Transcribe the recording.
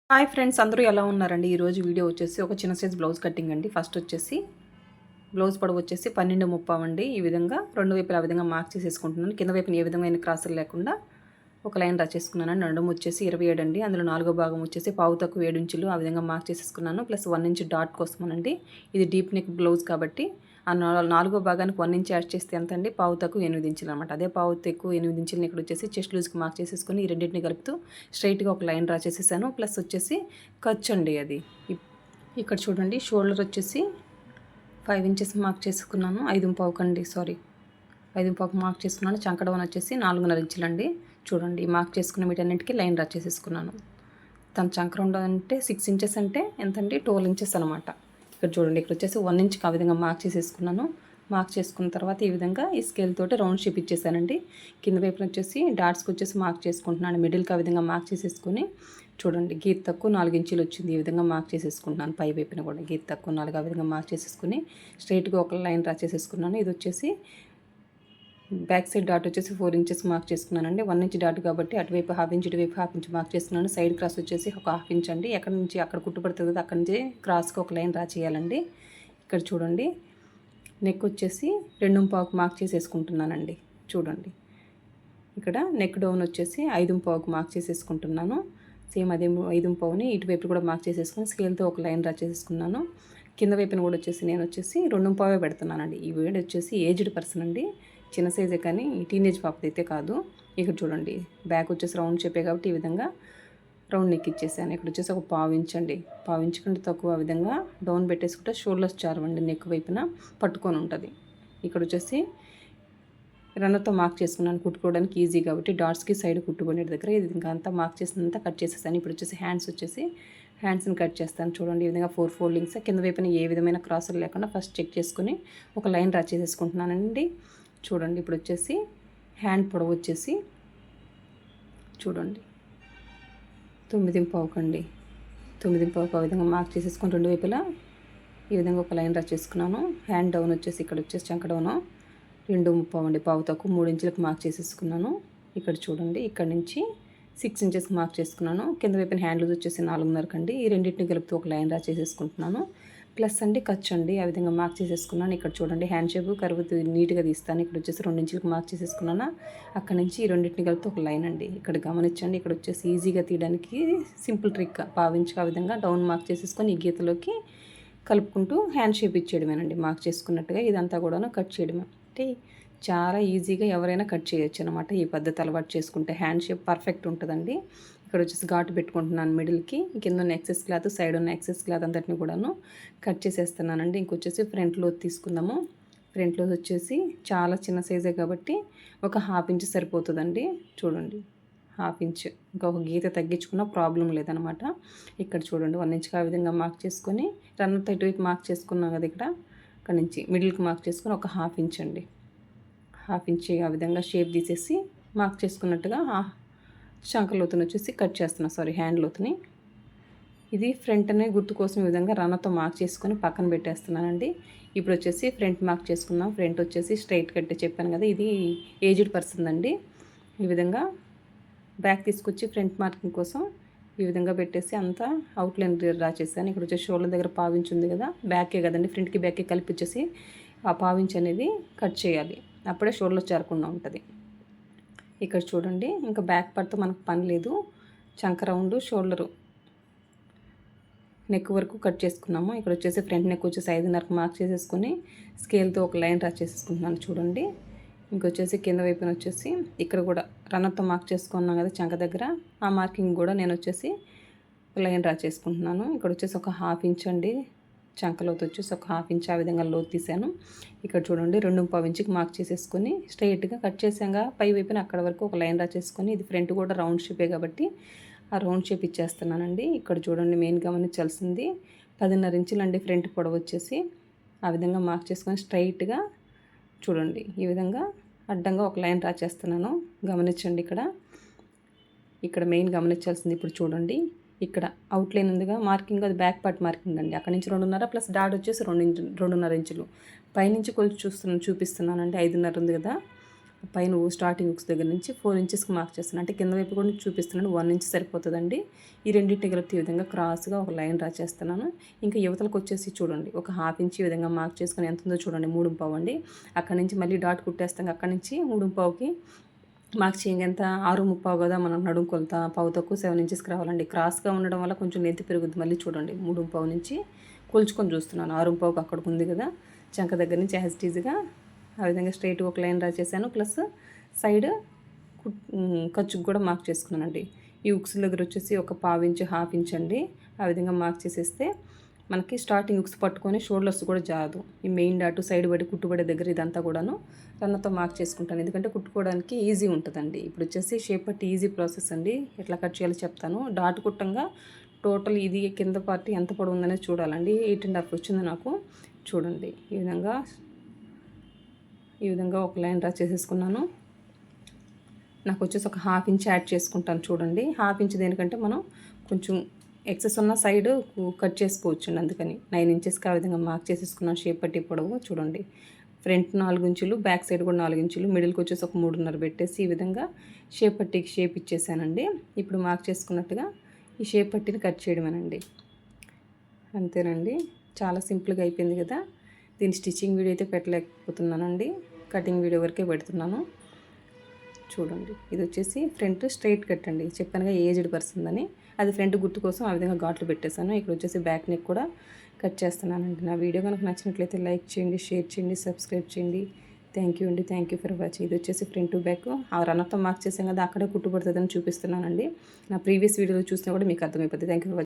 Hi friends, అందరూ ఎలా ఉన్నారండి? ఈరోజు వీడియో వచ్చేసి ఒక చిన్న సైజ్ బ్లౌజ్ కటింగ్ అండి. ఫస్ట్ వచ్చేసి బ్లౌజ్ పొడవు వచ్చేసి 12:30 అండి. ఈ విధంగా రెండు వైపులా ఆ విధంగా మార్క్ చేసేసుకుంటున్నాను. కింద వైపున ఏ విధమైన క్రాసులు లేకుండా ఒక లైన్ డ్రా చేసుకున్నాను. నడుము వచ్చేసి 27 అండి. అందులో నాలుగో భాగం వచ్చేసి పావు తక్కువ 7 ఇంచులు ఆ విధంగా మార్క్ చేసేసుకున్నాను. ప్లస్ 1 ఇంచ్ డాట్ కోసమనండి. ఇది డీప్ నెక్ బ్లౌజ్ కాబట్టి ఆ నాలుగో భాగానికి 1 ఇంచ్ యాడ్ చేస్తే ఎంత అండి? పావు తక్కువ 8 ఇంచులు అనమాట. అదే పావు తక్కువ 8 ఇంచులని ఇక్కడ వచ్చేసి చెస్ట్ లూజ్కి మార్క్ చేసేసుకొని ఈ రెండింటిని కలుపుతూ స్ట్రైట్గా ఒక లైన్ డ్రా చేసేసాను. ప్లస్ వచ్చేసి ఖర్చు అండి అది. ఇక్కడ చూడండి, షోల్డర్ వచ్చేసి 5 ఇంచెస్ మార్క్ చేసుకున్నాను. 5:15 కండి, సారీ 5:15 మార్క్ చేసుకున్నాను. చంకడవన్ వచ్చేసి 4:30 ఇంచులండి. చూడండి, మార్క్ చేసుకున్న వీటన్నిటికీ లైన్ డ్రా చేసేసుకున్నాను. తన చంకరౌండ్ అంటే 6 ఇంచెస్ అంటే ఎంతండి? 12 ఇంచెస్ అనమాట. ఇక్కడ చూడండి, ఇక్కడ వచ్చేసి 1 ఇంచ్కి ఆ విధంగా మార్క్ చేసేసుకున్నాను. మార్క్ చేసుకున్న తర్వాత ఈ విధంగా ఈ స్కేల్ తోటి రౌండ్ షేప్ ఇచ్చేసానండి. కింద వైపున వచ్చేసి డాట్స్కి వచ్చేసి మార్క్ చేసుకుంటున్నాను. మిడిల్కి ఆ విధంగా మార్క్ చేసేసుకొని చూడండి, గీత తక్కువ 4 ఇంచులు వచ్చింది. ఈ విధంగా మార్క్ చేసేసుకుంటున్నాను. పై వైపున కూడా గీత తక్కువ 4 ఆ విధంగా మార్క్ చేసేసుకుని స్ట్రైట్గా ఒక లైన్ డ్రా చేసేసుకున్నాను. ఇది వచ్చేసి బ్యాక్ సైడ్ డాట్ వచ్చేసి 4 ఇంచెస్ మార్క్ చేసుకున్నానండి. 1 ఇంచ్ డాట్ కాబట్టి అటువైపు హాఫ్ ఇంచ్, ఇటువైపు హాఫ్ ఇంచ్ మార్క్ చేసుకున్నాను. సైడ్ క్రాస్ వచ్చేసి ఒక హాఫ్ ఇంచ్ అండి. ఎక్కడి నుంచి అక్కడ కుట్టుపడుతుంది కదా, అక్కడి నుంచి క్రాస్కి ఒక లైన్ డ్రా చేయాలండి. ఇక్కడ చూడండి, నెక్ వచ్చేసి 2:15 మార్క్ చేసేసుకుంటున్నానండి. చూడండి, ఇక్కడ నెక్ డౌన్ వచ్చేసి 5:15 మార్క్ చేసేసుకుంటున్నాను. సేమ్ అదే 5:15ని ఇటువైపు కూడా మార్క్ చేసేసుకుని స్కేల్తో ఒక లైన్ డ్రా చేసేసుకున్నాను. కింద వైపున కూడా వచ్చేసి నేను వచ్చేసి 2:15 పెడుతున్నానండి. ఈ వేడి వచ్చేసి ఏజ్డ్ పర్సన్ అండి, చిన్న సైజే కానీ టీనేజ్ పాపదైతే కాదు. ఇక్కడ చూడండి, బ్యాక్ వచ్చేసి రౌండ్ చెప్పే కాబట్టి ఈ విధంగా రౌండ్ నెక్ ఇచ్చేసాను. ఇక్కడ వచ్చేసి ఒక పావు ఇంచ్ అండి, పావు ఇంచ్ కంటే తక్కువ ఆ విధంగా డౌన్ పెట్టేసుకుంటే షోల్డర్స్ చారవండి, నెక్ వైపున పట్టుకొని ఉంటుంది. ఇక్కడ వచ్చేసి రన్నర్తో మార్క్ చేసుకున్నాను, కుట్టుకోవడానికి ఈజీ కాబట్టి డాట్స్కి సైడ్ కుట్టుకునే దగ్గర ఇది ఇంకా అంతా మార్క్ చేసినంత కట్ చేసేసాను. ఇప్పుడు వచ్చేసి హ్యాండ్స్ని కట్ చేస్తాను. చూడండి, ఈ విధంగా 4 ఫోల్డింగ్స్ కింద వైపున ఏ విధమైన క్రాసులు లేకుండా ఫస్ట్ చెక్ చేసుకుని ఒక లైన్ డ్రా చేసేసుకుంటున్నానండి. చూడండి, ఇప్పుడు వచ్చేసి హ్యాండ్ పొడవు వచ్చేసి చూడండి 9:15 కండి. 9:15 ఆ విధంగా మార్క్ చేసేసుకొని రెండు వైపులా ఈ విధంగా ఒక లైన్ డ్రా చేసుకున్నాను. హ్యాండ్ డౌన్ వచ్చేసి ఇక్కడ వచ్చేసి చంక డౌన్ 2:30 అండి, పావు తక్కువ 3 ఇంచులకు మార్క్ చేసేసుకున్నాను. ఇక్కడ చూడండి, ఇక్కడ నుంచి 6 ఇంచెస్కి మార్క్ చేసుకున్నాను. కింద వైపున హ్యాండ్ లూజ్ వచ్చేసి 4:30 కండి. ఈ రెండింటిని కలుపుతూ ఒక లైన్ డ్రా చేసేసుకుంటున్నాను. ప్లస్ అండి ఖర్చు అండి, ఆ విధంగా మార్క్ చేసేసుకున్నాను. ఇక్కడ చూడండి, హ్యాండ్ షేప్ కరువు నీట్గా తీస్తాను. ఇక్కడ వచ్చేసి 2 ఇంచులకు మార్క్ చేసేసుకున్నాను. అక్కడ నుంచి ఈ రెండింటిని కలిపితే ఒక లైన్ అండి. ఇక్కడ గమనించండి, ఇక్కడ వచ్చేసి ఈజీగా తీయడానికి సింపుల్ ట్రిక్, పావించుకు ఆ విధంగా డౌన్ మార్క్ చేసేసుకొని ఈ గీతలోకి కలుపుకుంటూ హ్యాండ్ షేప్ ఇచ్చేయడమేనండి. మార్క్ చేసుకున్నట్టుగా ఇదంతా కూడాను కట్ చేయడమే. అంటే చాలా ఈజీగా ఎవరైనా కట్ చేయొచ్చు అనమాట. ఈ పద్ధతి అలవాటు చేసుకుంటే హ్యాండ్ షేప్ పర్ఫెక్ట్ ఉంటుందండి. ఇక్కడ వచ్చేసి ఘాటు పెట్టుకుంటున్నాను మిడిల్కి. కింద ఉన్న ఎక్సెస్ క్లాత్, సైడ్ ఉన్న ఎక్సెస్ క్లాత్ అంతటిని కూడాను కట్ చేసేస్తున్నానండి. ఇంకొచ్చేసి ఫ్రంట్ లోత్ తీసుకుందాము. ఫ్రంట్ లోత్ వచ్చేసి చాలా చిన్న సైజే కాబట్టి ఒక హాఫ్ ఇంచ్ సరిపోతుందండి. చూడండి, హాఫ్ ఇంచ్, ఇంకొక గీత తగ్గించుకున్న ప్రాబ్లం లేదనమాట. ఇక్కడ చూడండి, 1 ఇంచ్కి ఆ విధంగా మార్క్ చేసుకొని రన్నర్తో ఇటువైపు మార్క్ చేసుకున్నాం కదా, ఇక్కడ నుంచి మిడిల్కి మార్క్ చేసుకొని ఒక హాఫ్ ఇంచ్ అండి, హాఫ్ ఇంచ్ ఆ విధంగా షేప్ తీసేసి మార్క్ చేసుకున్నట్టుగా శంక లోతుని వచ్చేసి కట్ చేస్తున్నా, సారీ హ్యాండ్ లోతుని. ఇది ఫ్రంట్ అనే గుర్తు కోసం ఈ విధంగా రన్నర్తో మార్క్ చేసుకొని పక్కన పెట్టేస్తున్నానండి. ఇప్పుడు వచ్చేసి ఫ్రంట్ మార్క్ చేసుకుందాం. ఫ్రంట్ వచ్చేసి స్ట్రైట్ కట్ చెప్పాను కదా, ఇది ఏజ్డ్ పర్సన్ అండి. ఈ విధంగా బ్యాక్ తీసుకొచ్చి ఫ్రంట్ మార్కింగ్ కోసం ఈ విధంగా పెట్టేసి అంతా అవుట్లైన్ డ్రా చేశాను. ఇక్కడ వచ్చేసి షోల్డర్ దగ్గర పావించి ఉంది కదా, బ్యాకే కదండి, ఫ్రంట్కి బ్యాక్కి కలిపి వచ్చేసి ఆ పావించి అనేది కట్ చేయాలి. అప్పుడే షోల్డర్ చేరకుండా ఉంటుంది. ఇక్కడ చూడండి, ఇంకా బ్యాక్ పార్ట్తో మనకు పని లేదు. చంక రౌండ్, షోల్డరు, నెక్ వరకు కట్ చేసుకున్నాము. ఇక్కడ వచ్చేసి ఫ్రంట్ నెక్ వచ్చేసి 5:30 మార్క్ చేసేసుకొని స్కేల్తో ఒక లైన్ డ్రా చేసేసుకుంటున్నాను. చూడండి, ఇంకొచ్చేసి కింద వైపున వచ్చేసి ఇక్కడ కూడా రన్నర్తో మార్క్ చేసుకున్నాం కదా చంక దగ్గర, ఆ మార్కింగ్ కూడా నేను వచ్చేసి లైన్ డ్రా చేసుకుంటున్నాను. ఇక్కడ వచ్చేసి ఒక హాఫ్ ఇంచ్ అండి, చంక లోతు వచ్చేసి ఒక హాఫ్ ఇంచ్ ఆ విధంగా లోతు తీసాను. ఇక్కడ చూడండి, 2:15 ఇంచుకి మార్క్ చేసేసుకొని స్ట్రైట్గా కట్ చేసాక పై వైపున అక్కడ వరకు ఒక లైన్ డ్రా చేసుకొని, ఇది ఫ్రంట్ కూడా రౌండ్ షేపే కాబట్టి ఆ రౌండ్ షేప్ ఇచ్చేస్తున్నానండి. ఇక్కడ చూడండి, మెయిన్ గమనించాల్సింది 10:30 ఇంచులండి ఫ్రంట్ పొడవు వచ్చేసి. ఆ విధంగా మార్క్ చేసుకొని స్ట్రైట్గా చూడండి, ఈ విధంగా అడ్డంగా ఒక లైన్ డ్రా చేస్తున్నాను. గమనించండి, ఇక్కడ మెయిన్ గమనించాల్సింది ఇప్పుడు చూడండి, ఇక్కడ అవుట్లైన్ ఉందిగా మార్కింగ్, అది బ్యాక్ పార్ట్ మార్కింగ్ అండి. అక్కడ నుంచి 2:30 ప్లస్ డాట్ వచ్చేసి 2.5 ఇంచులు. పైనుంచి కొలిచి చూపిస్తున్నానండి. 5:30 ఉంది కదా, పైన స్టార్టింగ్ హుక్స్ దగ్గర నుంచి 4 ఇంచెస్కి మార్క్ చేస్తున్నాను. అంటే కింద వైపు కూడా చూపిస్తున్నాను, 1 ఇంచ్ సరిపోతుందండి. ఈ రెండింటిని కలిపి ఈ విధంగా క్రాస్గా ఒక లైన్ డ్రా చేస్తున్నాను. ఇంకా యువతలకు వచ్చేసి చూడండి, ఒక ½ ఇంచ్ ఈ విధంగా మార్క్ చేసుకొని ఎంత ఉందో చూడండి, 3.5 అండి. అక్కడి నుంచి మళ్ళీ డాట్ కుట్టేస్తాం, అక్కడి నుంచి 3.5కి మార్క్ చేయంగా ఎంత 6.5 కదా మనం నడుము కొలత, పావు తక్కువ 7 ఇంచెస్కి రావాలండి. క్రాస్గా ఉండడం వల్ల కొంచెం లెంత్ పెరుగుద్ది. మళ్ళీ చూడండి 3.5 నుంచి కొలుచుకొని చూస్తున్నాను. 6.5కి అక్కడికి ఉంది కదా, చంక దగ్గర నుంచి యాజ్ ఇట్ ఈజ్గా ఆ విధంగా స్ట్రైట్గా ఒక లైన్ డ్రా చేశాను. ప్లస్ సైడ్ ఖర్చుకు కూడా మార్క్ చేసుకున్నానండి. ఈ ఉక్స్ దగ్గర వచ్చేసి ఒక ½ ఇంచ్, ½ ఇంచ్ అండి. ఆ విధంగా మార్క్ చేసేస్తే మనకి స్టార్టింగ్ ఉక్స్ పట్టుకొని షోల్డర్స్ కూడా జాదు. ఈ మెయిన్ డాటు సైడ్ పడి కుట్టుబడే దగ్గర ఇదంతా కూడాను రన్నతో మార్క్ చేసుకుంటాను, ఎందుకంటే కుట్టుకోవడానికి ఈజీ ఉంటుందండి. ఇప్పుడు వచ్చేసి షేప్ పట్టి ఈజీ ప్రాసెస్ అండి. ఎట్లా కట్ చేయాలో చెప్తాను. డాట్ కుట్టంగా టోటల్ ఇది కింద పార్టీ ఎంత పొడవు ఉందనేది చూడాలండి. 8.5 వచ్చింది నాకు. చూడండి ఈ విధంగా ఒక లైన్ డ్రా చేసేసుకున్నాను. నాకు వచ్చేసి ఒక ½ ఇంచ్ యాడ్ చేసుకుంటాను. చూడండి, ½ ఇంచ్ దేనికంటే మనం కొంచెం ఎక్సెస్ ఉన్న సైడ్ కట్ చేసుకోవచ్చు, అందుకని 9 ఇంచెస్కి ఆ విధంగా మార్క్ చేసేసుకున్నాను. షేప్ పట్టి పొడవు చూడండి, ఫ్రంట్ 4 ఇంచులు, బ్యాక్ సైడ్ కూడా 4 ఇంచులు, మిడిల్కి వచ్చేసి ఒక 3.5 పెట్టేసి ఈ విధంగా షేప్ పట్టికి షేప్ ఇచ్చేసానండి. ఇప్పుడు మార్క్ చేసుకున్నట్టుగా ఈ షేప్ పట్టిని కట్ చేయడమేనండి. అంతేనండి, చాలా సింపుల్గా అయిపోయింది కదా. దీని స్టిచ్చింగ్ వీడియో అయితే పెట్టలేకపోతున్నానండి, కటింగ్ వీడియో వరకే పెడుతున్నాను. చూడండి, ఇది వచ్చేసి ఫ్రంట్ స్ట్రైట్ కట్ అండి. చెప్పానుగా ఏజ్డ్ పర్సన్ అని, అది ఫ్రంట్ గుర్తు కోసం ఆ విధంగా ఘాట్లు పెట్టేశాను. ఇక్కడ వచ్చేసి బ్యాక్ నెక్ కూడా కట్ చేస్తున్నానండి. నా వీడియో కనుక నచ్చినట్లయితే లైక్ చేయండి, షేర్ చేయండి, సబ్స్క్రైబ్ చేయండి. థ్యాంక్ యూ అండి, థ్యాంక్ యూ ఫర్ వాచింగ్. ఇది వచ్చేసి ఫ్రంట్ బ్యాక్ ఆ రన్నర్తో మార్క్ చేసాం కదా, అక్కడే కుట్టుబడుతుందని చూపిస్తున్నానండి. నా ప్రీవియస్ వీడియోలో చూసినా కూడా మీకు అర్థమైపోతుంది. Thank you for watching.